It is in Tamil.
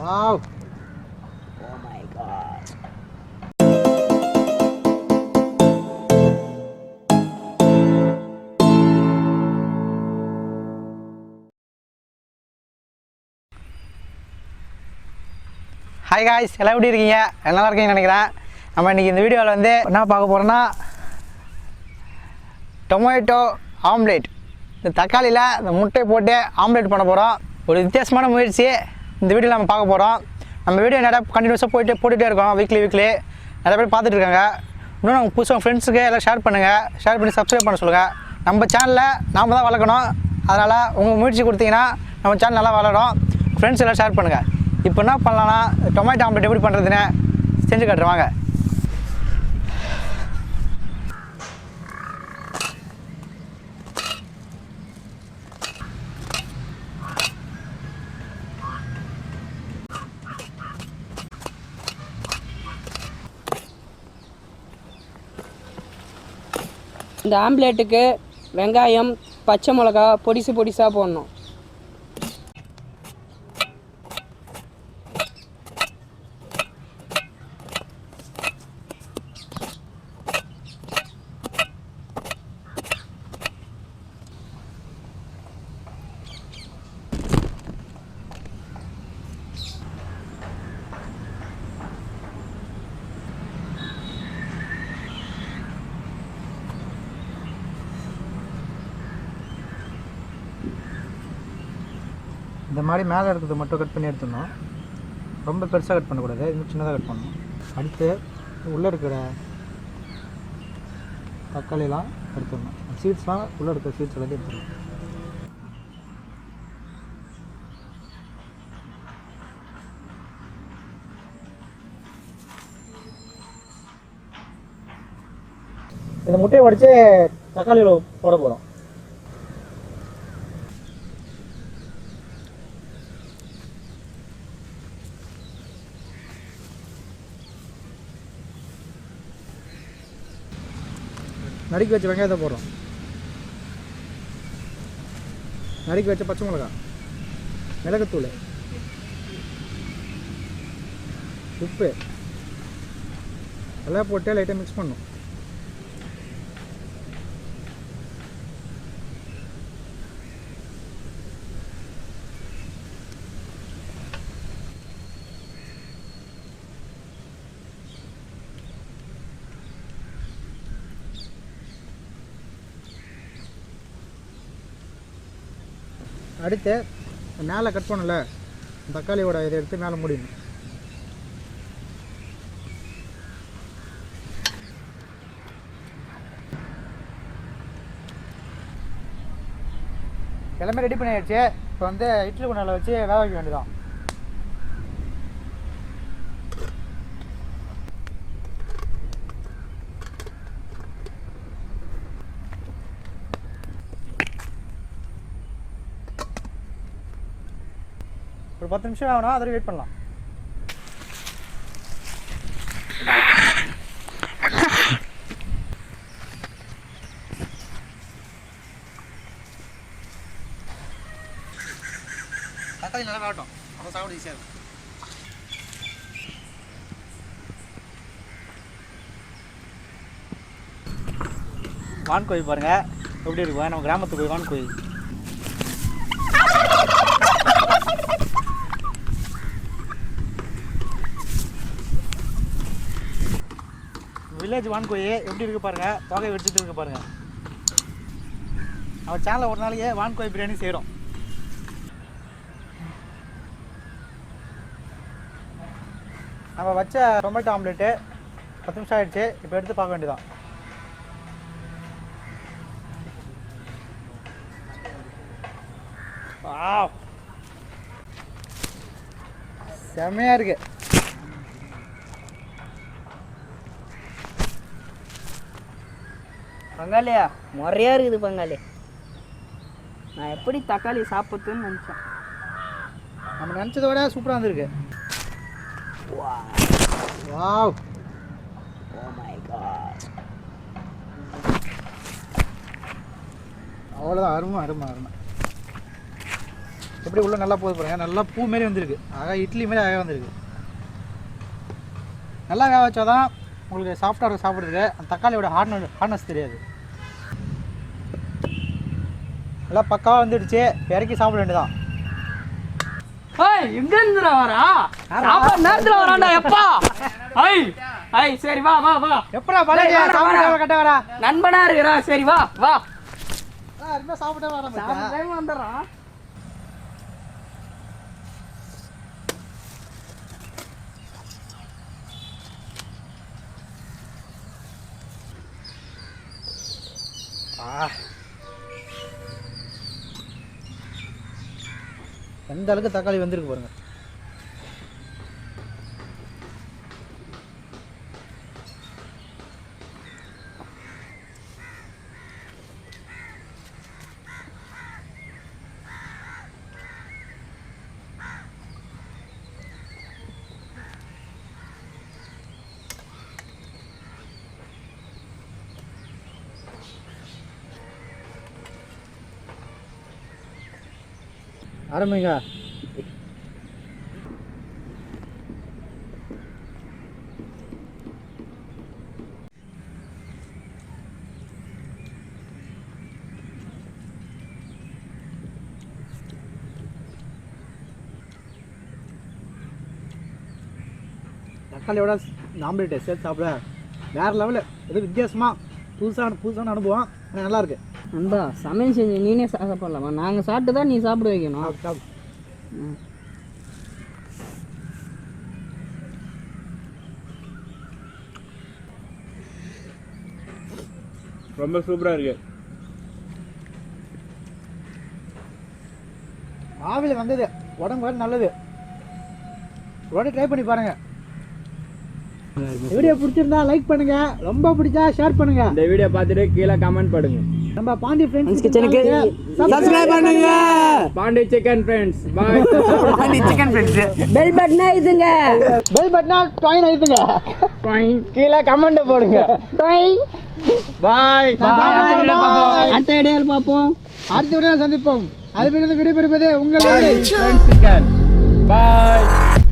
Wow oh my god hi guys, எல்லாம் எப்படி இருக்கீங்க? நல்லா இருக்கீங்கன்னு நினைக்கிறேன். நம்ம இன்றைக்கி இந்த வீடியோவில் வந்து என்ன பார்க்க போகிறோன்னா டொமேட்டோ ஆம்லேட். இந்த தக்காளியில் இந்த முட்டை போட்டு ஆம்லேட் பண்ண போகிறோம். ஒரு வித்தியாசமான முயற்சி இந்த வீடியோவில் நம்ம பார்க்க போகிறோம். நம்ம வீடியோ நிறையா கண்டினியூஸாக போட்டுகிட்டே இருக்கோம். வீக்லி நிறைய பேர் பார்த்துட்டு இருக்காங்க. இன்னும் நம்ம புதுசாக ஃப்ரெண்ட்ஸுக்கு எல்லாம் ஷேர் பண்ணுங்கள். ஷேர் பண்ணி சப்ஸ்கிரைப் பண்ண சொல்லுங்கள். நம்ம சேனலில் நாம் தான் வளர்க்கணும். அதனால் உங்கள் முயற்சி கொடுத்தீங்கன்னா நம்ம சேனல் நல்லா வளரும். ஃப்ரெண்ட்ஸ் எல்லாம் ஷேர் பண்ணுங்கள். இப்போ என்ன பண்ணலான்னா டொமேட்டோ ஆம்லேட் எப்படி பண்ணுறதுன்னு செஞ்சு காட்டுறேன் வாங்க. இந்த ஆம்லேட்டுக்கு வெங்காயம், பச்சை மிளகா பொடிசாக போடணும். இந்த மாதிரி மேலே இருக்கிறது மட்டும் கட் பண்ணி எடுத்துடணும். ரொம்ப பெருசாக கட் பண்ணக்கூடாது, இன்னும் சின்னதாக கட் பண்ணணும். அடுத்து உள்ளே இருக்கிற தக்காளிலாம் எடுத்துடணும். சீட்ஸ்லாம் உள்ளே இருக்கிற சீட்ஸ் எல்லாத்தையும் எடுத்துடணும். இந்த முட்டையை உடைச்சு தக்காளியில் போட போகிறோம். நறுக்கி வச்ச வெங்காயத்தை போடுறோம். நறுக்கி வச்ச பச்சை மிளகா, மிளகுத்தூள், உப்பு எல்லாம் போட்டு லைட்டாக மிக்ஸ் பண்ணணும். அடுத்து மேலே கட் பண்ணல தக்காளியோட இதை எடுத்து மேலே மூடிடணும். எல்லாமே ரெடி பண்ணியாச்சு. இப்போ வந்து இட்லி குண்டால வச்சு வேக வைக்க வேண்டியதான். ஒரு 10 நிமிஷம் ஆகணும், அதை வெயிட் பண்ணலாம். தக்காளி நல்லா வேகட்டும், அப்போ சாப்பிட ஈஸியாக இருக்கும். வான்கோழி பாருங்கள் எப்படி இருக்கும். நம்ம கிராமத்துக்கு போய் வான்கோழி வில்லேஜ் வான்கோழி எப்படி இருக்குது பாருங்கள். தொகை வெடிச்சிட்டு இருக்கு பாருங்கள். அவன் சேனலில் ஒரு நாளைக்கு வான்கோழி பிரியாணி செய்கிறோம். நம்ம வச்ச டொமேட்டோ ஆம்லேட்டு 10 நிமிஷம் ஆகிடுச்சு. இப்போ எடுத்து பார்க்க வேண்டியதான். செம்மையாக இருக்குது. பங்காளியா முறையாக இருக்குது பங்காளி. நான் எப்படி தக்காளி சாப்பிட்டுன்னு நினச்சேன். நம்ம நினச்சதை விட சூப்பராக இருந்திருக்கு. Wow oh my god. அவ்வளோதான், அருமை. எப்படி உள்ள நல்லா போகுது பாருங்க. நல்லா பூ மாரி வந்திருக்கு. அழகாக இட்லி மாரி அழகாக வந்திருக்கு. நல்லா வேக வச்சாதான் உங்களுக்கு சாஃப்டாக இருக்கும் சாப்பிட்றதுக்கு. அந்த தக்காளியோட ஹார்ட்னஸ் தெரியாது. நல்லா பக்காவாக வந்துடுச்சு. இறக்கி சாப்பிட வேண்டியதான். எங்க இருந்துடா வரா? சாப்பாடு நேரத்துல வரான்டா எப்பா? சரி வா வா வா. எப்படா பழைய சாப்பிட கட்ட வரா? நண்பனா இருக்கிறா. சரி வா வா. சாப்பிட்டே வர வந்துடுறான். எந்த அளவுக்கு தக்காளி வந்திருக்கு பாருங்க. ஆரம்பிங்க. தக்காளியோட ஆம்லேட்டு சேர்த்து சாப்பிட வேறு லெவலில் எது வித்தியாசமாக புதுசான அனுபவம். ஆனால் நல்லாயிருக்கு. நண்பா சமையல் செஞ்சு நீனே சாப்பிடலாமா? நாங்கள் சாப்பிட்டு தான் நீ சாப்பிட வைக்கணும். சாப்பிடு. ரொம்ப சூப்பராக இருக்கு. ஆவியில் வந்தது உடம்பு நல்லது. உடனே ட்ரை பண்ணி பாருங்க. வீடியோ பிடிச்சிருந்தா லைக் பண்ணுங்க. ரொம்ப பிடிச்சா ஷேர் பண்ணுங்க. இந்த வீடியோ பார்த்துட்டு கீழே கமெண்ட் பண்ணுங்க. நம்ம பாண்டி ஃப்ரெண்ட்ஸ் கிச்சனுக்கு சப்ஸ்கிரைப் பண்ணுங்க. Pandi chicken friends bye. Pandi chicken friends bell பட்டனை அழுத்துங்க. பெல் பட்டனை டாயின் அழுத்துங்க. கீழே கமெண்ட் போடுங்க. பாய் பாய். அடுத்த வீடியோவில் பார்ப்போம். அடுத்த வீடியோவில் சந்திப்போம். அது விடைபெறுவது உங்கள் ஃப்ரெண்ட்ஸ் சிக்கன். பாய்.